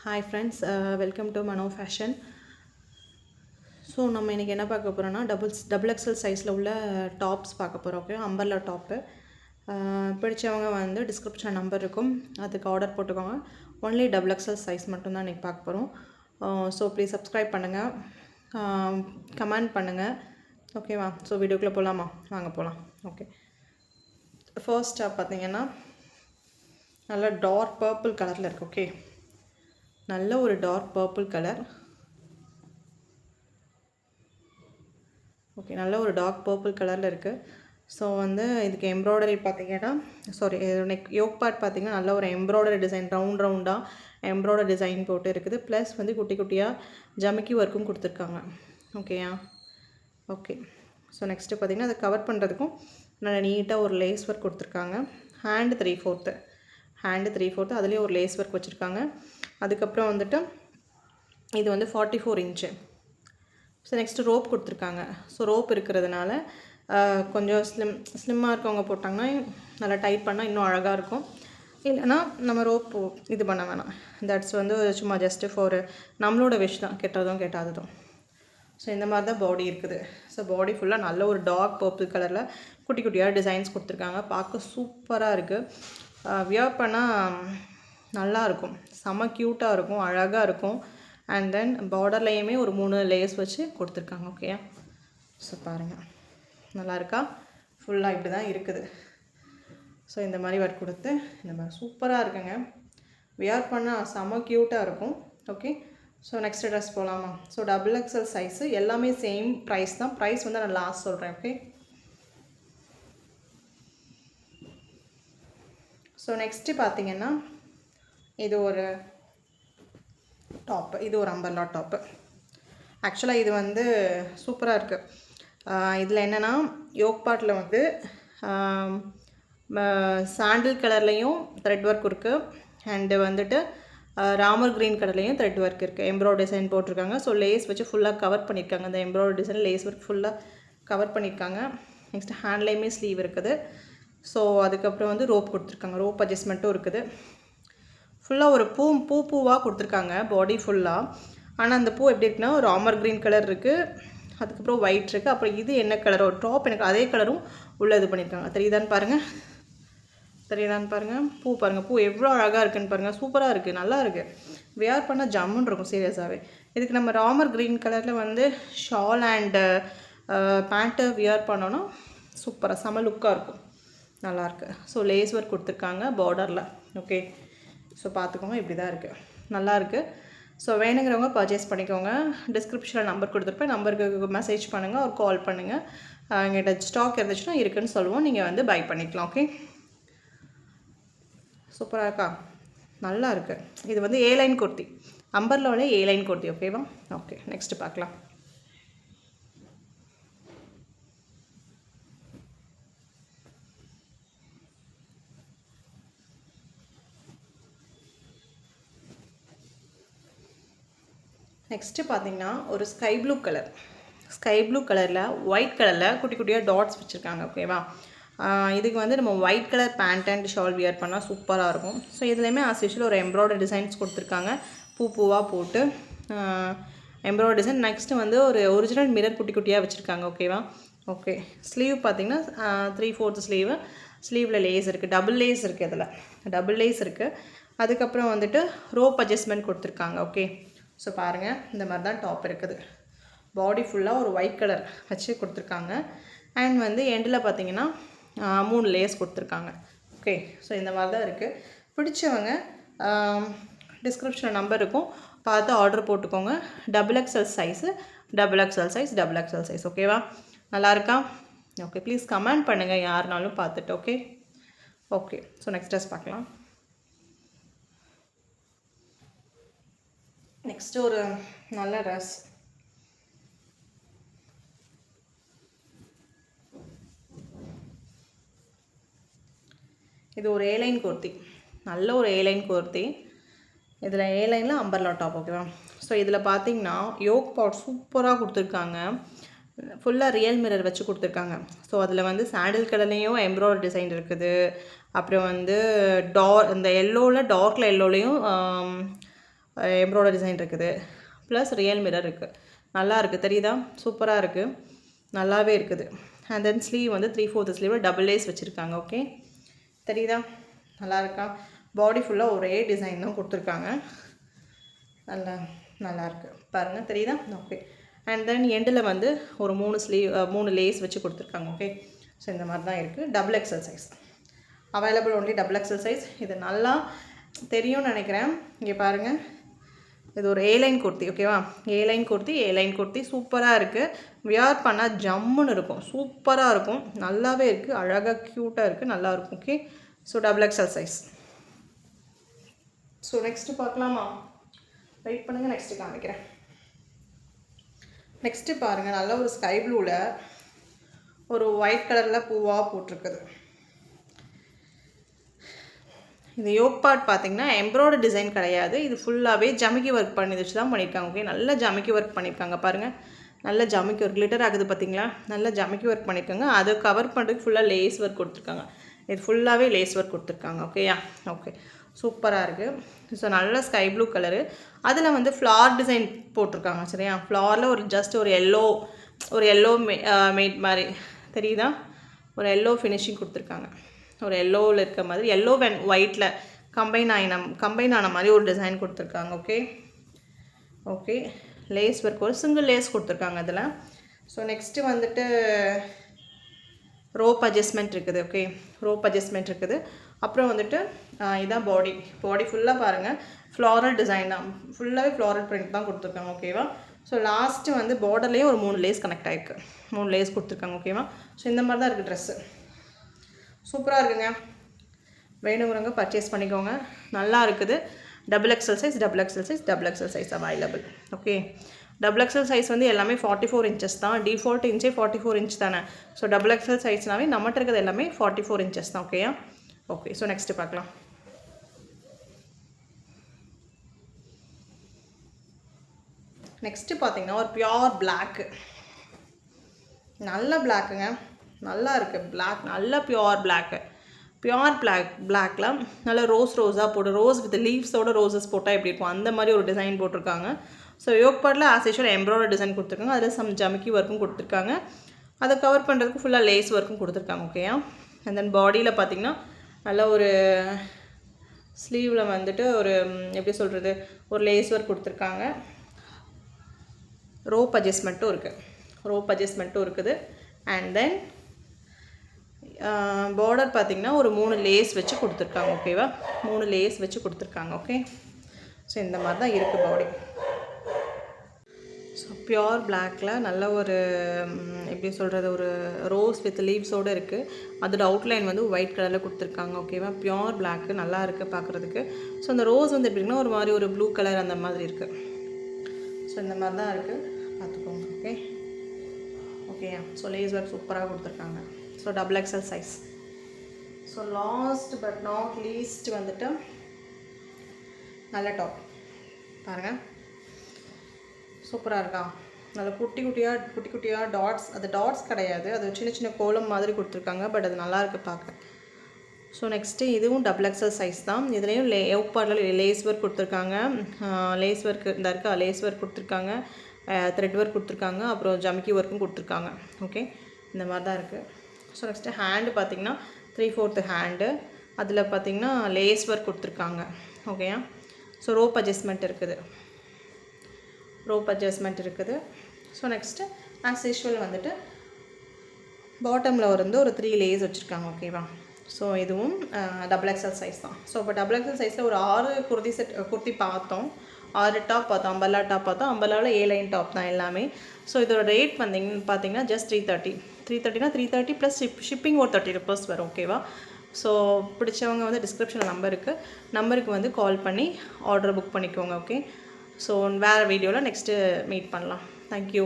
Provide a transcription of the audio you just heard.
Hi friends, welcome to Mano Fashion. So நம்ம இன்றைக்கி என்ன பார்க்க போகிறோன்னா டபுள் எக்ஸல் சைஸில் உள்ள டாப்ஸ் பார்க்க போகிறோம். Okay, umbrella top. பிடிச்சவங்க வந்து டிஸ்கிரிப்ஷன் நம்பர் இருக்கும், அதுக்கு ஆர்டர் போட்டுக்கோங்க. ஒன்லி டபுள் எக்ஸல் சைஸ் மட்டும்தான் இன்றைக்கி பார்க்க போகிறோம். ஸோ ப்ளீஸ் சப்ஸ்கிரைப் பண்ணுங்கள், கமெண்ட் பண்ணுங்கள். ஓகேவா? ஸோ வீடியோக்குள்ளே போகலாமா? வாங்க போகலாம். ஓகே, ஃபர்ஸ்ட் டாப் பார்த்தீங்கன்னா நல்லா டார்க் பர்பிள் கலரில் இருக்குது. ஓகே, நல்ல ஒரு டார்க் பர்பிள் கலர். ஓகே, நல்ல ஒரு டார்க் பர்பிள் கலரில் இருக்குது. ஸோ வந்து இதுக்கு எம்ப்ராய்டரி பார்த்தீங்கன்னா யோக் பார்ட் பார்த்தீங்கன்னா நல்ல ஒரு எம்ப்ராய்டரி டிசைன், ரவுண்டாக எம்ப்ராய்டரி டிசைன் போட்டு இருக்குது. ப்ளஸ் வந்து குட்டி குட்டியாக ஜமிக்கி ஒர்க்கும் கொடுத்துருக்காங்க. ஓகேயா? ஓகே, ஸோ நெக்ஸ்ட்டு பார்த்திங்கன்னா அதை கவர் பண்ணுறதுக்கும் நல்லா நீட்டாக ஒரு லேஸ் ஒர்க் கொடுத்துருக்காங்க. ஹேண்டு 3/4 அதுலேயே ஒரு லேஸ் ஒர்க் வச்சுருக்காங்க. அதுக்கப்புறம் வந்துட்டு இது வந்து 44 இன்ச்சு. ஸோ நெக்ஸ்ட்டு ரோப் கொடுத்துருக்காங்க. ஸோ ரோப் இருக்கிறதுனால கொஞ்சம் ஸ்லிம்மாக இருக்கவங்க போட்டாங்கன்னா நல்லா டைட் பண்ணால் இன்னும் அழகாக இருக்கும். இல்லைனா நம்ம ரோப் இது பண்ண வேணாம். தட்ஸ் வந்து சும்மா ஜஸ்ட்டு ஃபார் நம்மளோட விஷ் தான், கெட்டதும் கெட்டாததும். ஸோ இந்த மாதிரி தான் பாடி இருக்குது. ஸோ பாடி ஃபுல்லாக நல்ல ஒரு டார்க் பர்பிள் கலரில் குட்டி குட்டியாக டிசைன்ஸ் கொடுத்துருக்காங்க. பார்க்க சூப்பராக இருக்குது. வியர் பண்ணால் நல்லாயிருக்கும், செம்ம க்யூட்டாக இருக்கும், அழகாக இருக்கும். அண்ட் தென் பார்டர்லேயுமே ஒரு 3 லேயர்ஸ் வச்சு கொடுத்துருக்காங்க. ஓகே, ஸோ பாருங்கள் நல்லா இருக்கா? ஃபுல்லாக இப்படி தான் இருக்குது. ஸோ இந்த மாதிரி ஒர்க் கொடுத்து இந்த மாதிரி சூப்பராக இருக்குங்க. வியர் பண்ணால் செம்ம க்யூட்டாக இருக்கும். ஓகே, ஸோ நெக்ஸ்ட் ட்ரெஸ் போகலாமா? ஸோ டபுள் எக்ஸல் சைஸு எல்லாமே சேம் ப்ரைஸ் தான். ப்ரைஸ் வந்து நான் லாஸ்ட் சொல்கிறேன். ஓகே, ஸோ நெக்ஸ்ட்டு பார்த்தீங்கன்னா இது ஒரு டாப்பு, இது ஒரு அம்பர்லா டாப்பு. ஆக்சுவலாக இது வந்து சூப்பராக இருக்குது. இதில் என்னென்னா யோக் பார்ட்டில் வந்து சாண்டில் கலர்லேயும் த்ரெட் ஒர்க் இருக்குது. அண்டு வந்துட்டு ராமர் க்ரீன் கலர்லேயும் த்ரெட் ஒர்க் இருக்குது. எம்ப்ராய்டரி டிசைன் போட்டிருக்காங்க. ஸோ லேஸ் வச்சு ஃபுல்லாக கவர் பண்ணியிருக்காங்க. அந்த எம்ப்ராய்டரி டிசைன் லேஸ் ஒர்க் ஃபுல்லாக கவர் பண்ணியிருக்காங்க. நெக்ஸ்ட் ஹேண்ட்லேயுமே ஸ்லீவ் இருக்குது. ஸோ அதுக்கப்புறம் வந்து ரோப் கொடுத்துருக்காங்க, ரோப் அட்ஜஸ்ட்மெண்ட்டும் இருக்குது. ஃபுல்லாக ஒரு பூவாக கொடுத்துருக்காங்க பாடி ஃபுல்லாக. ஆனால் அந்த பூ எப்படி இருக்குன்னா ஒரு ராமர் க்ரீன் கலர் இருக்குது, அதுக்கப்புறம் ஒயிட் இருக்குது, அப்புறம் இது என்ன கலரோ டாப் எனக்கு அதே கலரும் உள்ளே இது பண்ணியிருக்காங்க. தெரியுதான்னு பாருங்கள், பூ பாருங்கள், பூ எவ்வளோ அழகாக இருக்குதுன்னு பாருங்கள். சூப்பராக இருக்குது, நல்லா இருக்குது. வியர் பண்ணால் ஜம்முன்னு இருக்கும் சீரியஸாகவே. இதுக்கு நம்ம ராமர் க்ரீன் கலரில் வந்து ஷால் அண்டு பேண்ட்டு வியர் பண்ணோன்னா சூப்பராக செம லுக்காக இருக்கும், நல்லாயிருக்கு. ஸோ லேஸ் ஒர்க் கொடுத்துருக்காங்க பார்டரில். ஓகே, ஸோ பார்த்துக்கோங்க, இப்படி தான் இருக்குது, நல்லாயிருக்கு. ஸோ வேணுங்கிறவங்க பர்ச்சேஸ் பண்ணிக்கோங்க. டிஸ்கிரிப்ஷனில் நம்பர் கொடுத்துருப்பேன், நம்பருக்கு மெசேஜ் பண்ணுங்கள், ஒரு கால் பண்ணுங்கள். எங்கிட்ட ஸ்டாக் இருந்துச்சுன்னா இருக்குதுன்னு சொல்லுவோம், நீங்கள் வந்து பை பண்ணிக்கலாம். ஓகே, சூப்பராக இருக்கா? நல்லா இருக்குது. இது வந்து ஏலைன் குர்த்தி, அம்பர்லாவிலே ஏலைன் குர்த்தி. ஓகேவா? ஓகே, நெக்ஸ்ட்டு பார்க்கலாம். நெக்ஸ்ட்டு பார்த்தீங்கன்னா ஒரு ஸ்கை ப்ளூ கலரில் ஒயிட் கலரில் குட்டி குட்டியாக டாட்ஸ் வச்சுருக்காங்க. ஓகேவா? இதுக்கு வந்து நம்ம white colour pant and shawl wear பண்ணால் சூப்பராக இருக்கும். ஸோ இதுலேயுமே ஆஸ் யூஷுவல் ஒரு எம்ப்ராய்டரி டிசைன்ஸ் கொடுத்துருக்காங்க, பூவாக போட்டு எம்ப்ராய்டரி டிசைன். நெக்ஸ்ட்டு வந்து ஒரு ஒரிஜினல் மிரர் குட்டி குட்டியாக வச்சுருக்காங்க. ஓகேவா? ஓகே, ஸ்லீவ் பார்த்தீங்கன்னா 3/4 ஸ்லீவில் லேஸ் இருக்குது, டபுள் லேஸ் இருக்குது. அதுக்கப்புறம் வந்துட்டு ரோப் அட்ஜஸ்ட்மெண்ட் கொடுத்துருக்காங்க. ஓகே, ஸோ பாருங்கள், இந்த மாதிரி தான் டாப் இருக்குது. பாடி ஃபுல்லாக ஒரு ஒயிட் கலர் வச்சு கொடுத்துருக்காங்க. அண்ட் வந்து எண்டில் பார்த்தீங்கன்னா 3 லேயர்ஸ் கொடுத்துருக்காங்க. ஓகே, ஸோ இந்த மாதிரி தான் இருக்குது. பிடிச்சவங்க டிஸ்கிரிப்ஷனில் நம்பர் இருக்கும், பார்த்து ஆர்டர் போட்டுக்கோங்க. Double XL size. ஓகேவா? நல்லா இருக்கா? ஓகே, ப்ளீஸ் கமெண்ட் பண்ணுங்கள் யாருனாலும் பார்த்துட்டு. ஓகே, ஸோ நெக்ஸ்ட் ட்ரெஸ் பார்க்கலாம். நெக்ஸ்ட்டு ஒரு நல்ல ட்ரெஸ். இது ஒரு ஏலைன் குர்த்தி, நல்ல ஒரு ஏலைன் குர்த்தி. இதில் ஏலைனில் அம்பர்லா டாப். ஓகேவா? ஸோ இதில் பார்த்தீங்கன்னா யோக் பார்ட் சூப்பராக கொடுத்துருக்காங்க, ஃபுல்லாக ரியல் மிரர் வச்சு கொடுத்துருக்காங்க. ஸோ அதில் வந்து சாண்டில் கலர்லேயும் எம்ப்ராய்டரி டிசைன் இருக்குது. அப்புறம் வந்து இந்த எல்லோவில் டார்க்கில் எல்லோலையும் எம்ப்ராய்டரி டிசைன் இருக்குது. ப்ளஸ் ரியல் மிரர் இருக்குது. நல்லா இருக்குது, தெரியுதா? சூப்பராக இருக்குது, நல்லாவே இருக்குது. அண்ட் தென் ஸ்லீவ் வந்து 3/4 ஸ்லீவில் டபுள் லேஸ் வச்சுருக்காங்க. ஓகே, தெரியுதா? நல்லா இருக்கா? பாடி ஃபுல்லாக ஒரே டிசைன் தான் கொடுத்துருக்காங்க. நல்லாயிருக்கு பாருங்கள், தெரியுதா? ஓகே. அண்ட் தென் எண்டில் வந்து ஒரு 3 லேஸ் வச்சு கொடுத்துருக்காங்க. ஓகே, ஸோ இந்த மாதிரி தான் இருக்குது. Double XL size available, only double XL size. இது நல்லா தெரியும்னு நினைக்கிறேன். இங்கே பாருங்கள், இது ஒரு ஏலைன் குர்த்தி. ஓகேவா? ஏலைன் குர்த்தி சூப்பராக இருக்குது. வியர் பண்ணால் ஜம்முன்னு இருக்கும், சூப்பராக இருக்கும், நல்லாவே இருக்குது, அழகாக க்யூட்டாக இருக்குது, நல்லாயிருக்கும். Okay, so double XL size. So next பார்க்கலாமா? வெயிட் பண்ணுங்கள், நெக்ஸ்ட்டு காமிக்கிறேன். நெக்ஸ்ட்டு பாருங்கள், நல்ல ஒரு ஸ்கை ப்ளூவில் ஒரு ஒயிட் கலரில் பூவாக போட்டிருக்குது. இந்த யோக் பார்ட் பார்த்திங்கன்னா எம்ப்ராய்டரி டிசைன் கிடையாது, இது ஃபுல்லாகவே ஜமிக்கி ஒர்க் பண்ணி வச்சு தான் பண்ணியிருக்காங்க. ஓகே, நல்ல ஜமிக்கி ஒர்க் பண்ணியிருக்காங்க பாருங்கள், நல்ல ஜமிக்கி ஒர்க் கிளிட்டர் ஆகுது பார்த்திங்களா? நல்ல ஜமிக்கி ஒர்க் பண்ணியிருக்காங்க. அதை கவர் பண்ணுறதுக்கு ஃபுல்லாக லேஸ் ஒர்க் கொடுத்துருக்காங்க. இது ஃபுல்லாகவே லேஸ் ஒர்க் கொடுத்துருக்காங்க. ஓகேயா? ஓகே, சூப்பராக இருக்குது. ஸோ நல்ல ஸ்கை ப்ளூ கலரு, அதில் வந்து ஃப்ளார் டிசைன் போட்டிருக்காங்க. சரியா? ஃப்ளாரில் ஒரு ஜஸ்ட் ஒரு எல்லோ மேட் மாதிரி தெரியுதா? ஒரு எல்லோ ஃபினிஷிங் கொடுத்துருக்காங்க. ஒரு எல்லோவில் இருக்க மாதிரி, எல்லோ அண்ட் ஒயிட்டில் கம்பைன் ஆன மாதிரி ஒரு டிசைன் கொடுத்துருக்காங்க. ஓகே ஓகே, லேஸ் ஒர்க் ஒரு சிங்கிள் லேஸ் கொடுத்துருக்காங்க அதில். ஸோ நெக்ஸ்ட்டு வந்துட்டு ரோப் அட்ஜஸ்ட்மெண்ட் இருக்குது. ஓகே, ரோப் அட்ஜஸ்ட்மெண்ட் இருக்குது. அப்புறம் வந்துட்டு இதான் பாடி ஃபுல்லாக பாருங்கள், ஃப்ளாரல் டிசைன் தான், ஃபுல்லாகவே ஃப்ளாரல் பிரிண்ட் தான் கொடுத்துருக்காங்க. ஓகேவா? ஸோ லாஸ்ட்டு வந்து பார்டர்லேயே ஒரு 3 லேஸ் கனெக்ட் ஆகிருக்கு, 3 லேஸ் கொடுத்துருக்காங்க. ஓகேவா? ஸோ இந்த மாதிரி தான் இருக்குது ட்ரெஸ்ஸு. சூப்பராக இருக்குங்க, வேணுங்கிறவங்க பர்ச்சேஸ் பண்ணிக்கோங்க, நல்லா இருக்குது. Double XL size available. Okay, double XL size வந்து எல்லாமே 44 இன்ச்சஸ் தான். டிஃபால்ட் இன்ச்சே 44 இன்ச் தானே. ஸோ டபுள் எக்ஸல் சைஸ்னாவே நம்மகிட்ட இருக்கிறது எல்லாமே 44 இன்ச்சஸ் தான். ஓகேயா? ஓகே, ஸோ நெக்ஸ்ட்டு பார்க்கலாம். நெக்ஸ்ட்டு பார்த்தீங்கன்னா ஒரு பியோர் பிளாக்கு, நல்ல பிளாக்குங்க, நல்லா இருக்குது பிளாக், நல்ல பியோர் பிளாக்கில் நல்லா ரோஸாக போட்டு, ரோஸ் வித் லீவ்ஸோட ரோஸஸ் போட்டால் எப்படி இருக்கும் அந்த மாதிரி ஒரு டிசைன் போட்டிருக்காங்க. ஸோ யோக் பார்ட்டில் ஆஸ் யூஷுவல் எம்ப்ராய்டரி டிசைன் கொடுத்துருக்காங்க, அதில் சம் ஜமிக்கி ஒர்க்கும் கொடுத்துருக்காங்க. அதை கவர் பண்ணுறதுக்கு ஃபுல்லாக லேஸ் ஒர்க்கும் கொடுத்துருக்காங்க. ஓகேயா? அண்ட் தென் பாடியில் பார்த்திங்கன்னா நல்ல ஒரு ஸ்லீவில் வந்துட்டு ஒரு எப்படி சொல்கிறது, ஒரு லேஸ் ஒர்க் கொடுத்துருக்காங்க. ரோப் அட்ஜஸ்ட்மெண்ட்டும் இருக்குது. அண்ட் தென் பார்டர் பார்த்திங்கன்னா ஒரு 3 லேஸ் வச்சு கொடுத்துருக்காங்க. ஓகேவா? 3 லேஸ் வச்சு கொடுத்துருக்காங்க. ஓகே, ஸோ இந்த மாதிரி தான் இருக்குது பாடி. ஸோ பியோர் பிளாக்கில் நல்ல ஒரு எப்படி சொல்கிறது, ஒரு ரோஸ் வித் லீவ்ஸோடு இருக்குது. அதோட அவுட்லைன் வந்து ஒயிட் கலரில் கொடுத்துருக்காங்க. ஓகேவா? பியோர் பிளாக்கு நல்லா இருக்குது பார்க்குறதுக்கு. ஸோ அந்த ரோஸ் வந்து எப்படின்னா ஒரு மாதிரி ஒரு ப்ளூ கலர் அந்த மாதிரி இருக்குது. ஸோ இந்த மாதிரி தான் இருக்குது, பார்த்துக்கோங்க. ஓகே, ஸோ லேஸ் ஒர்க் சூப்பராக கொடுத்துருக்காங்க. So double XL size. So last but not least வந்துட்டு நல்ல டாப் பாருங்கள், சூப்பராக இருக்கா? நல்ல குட்டி குட்டியாக டாட்ஸ், அது டாட்ஸ் கிடையாது, அது சின்ன கோலம் மாதிரி கொடுத்துருக்காங்க. பட் அது நல்லாயிருக்கு பார்க்க. ஸோ நெக்ஸ்ட்டு இதுவும் டபுள் எக்ஸல் சைஸ் தான். இதுலேயும் யோக் பார்ட்டில் லேஸ் ஒர்க் கொடுத்துருக்காங்க, லேஸ் ஒர்க் கொடுத்துருக்காங்க, த்ரெட் ஒர்க் கொடுத்துருக்காங்க, அப்புறம் ஜமிக்கி ஒர்க்கும் கொடுத்துருக்காங்க. ஓகே, இந்த மாதிரி தான் இருக்குது. ஸோ நெக்ஸ்ட்டு ஹேண்டு பார்த்திங்கன்னா 3/4 ஹேண்டு, அதில் பார்த்திங்கன்னா லேஸ் ஒர்க் கொடுத்துருக்காங்க. ஓகேயா? ஸோ ரோப் அட்ஜஸ்ட்மெண்ட் இருக்குது. ஸோ நெக்ஸ்ட்டு ஆஸ் யூஷுவல் வந்துட்டு பாட்டமில் வந்து ஒரு 3 லேஸ் வச்சுருக்காங்க. ஓகேவா? ஸோ இதுவும் டபுள் எக்ஸல் சைஸ் தான். ஸோ இப்போ டபுள் எக்ஸல் சைஸில் ஒரு 6 குர்த்தி பார்த்தோம், 6 டாப் பார்த்தோம், அம்பர்லா டாப் பார்த்தோம். அம்பர்லாவில் ஏலைன் டாப் தான் எல்லாமே. ஸோ இதோட ரேட் பார்த்தீங்கன்னா ஜஸ்ட் 330 330 ப்ளஸ் ஷிப்பிங் ஒரு 30 rupees வரும். ஓகேவா? ஸோ பிடிச்சவங்க வந்து டிஸ்கிரிப்ஷனில் நம்பருக்கு வந்து கால் பண்ணி ஆர்டர் புக் பண்ணிக்கோங்க. ஓகே, ஸோ வேறு வீடியோவில் நெக்ஸ்ட்டு மீட் பண்ணலாம். தேங்க்யூ.